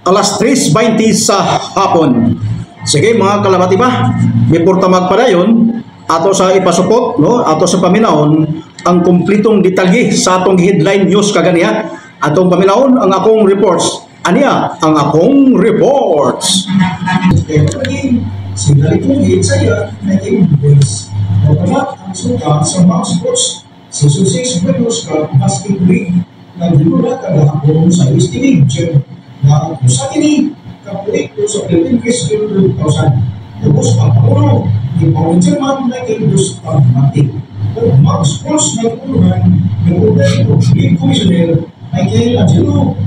alas 3:20 sa hapon. Sige mga kalabati ba, before ta magpadayon ato sa ipasupot no, ato sa paminahon ang kumplitong detalye sa atong headline news kaganiya. Atong paminahon ang akong reports. Aniya ang akong reports. Sinalit mo hit saya na invoice. Pagkamat ang suka sa mga sports sa susis Buenos Club Basket League na dinula kagahapon sa East Division na usa kini kaproyekto sa Philippine Rescue 2000. Tapos ang pangulo ni Paul German na Indus Pagmatik. O mga sports na tulungan ng gobyerno League Commissioner Michael Angelo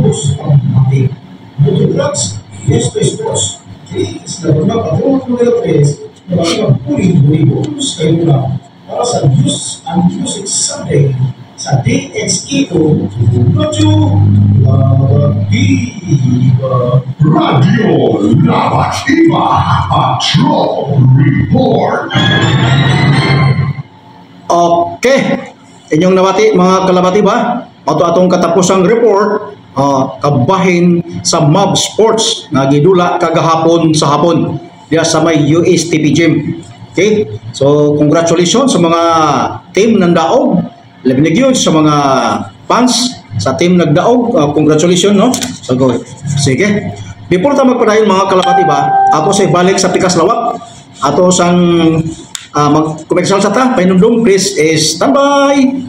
Bus Pagmatik. Moto drugs, yes to sports. Kaya sila magpapatulong ng LPS na mga puli-puli-bonus kayo lang para sa News and Music Sunday sa DXEO Radio Labativa. Radio Labativa, Patrol Report. Okay, inyong nabati mga kalabati ba? Atong katapusang report kabahin sa Mob Sports na gidula kagahapon sa hapon diya sa may USTP Gym. Okay? So congratulations sa mga team ng daog. Labi na yun sa mga fans sa team nagdaog. Congratulations no. So go. Sige. Before ta magpadayon mga kalapati ba, ato sa balik sa Pikas Lawak. Ato sang mag-commercial sa ta, painumdum please is standby.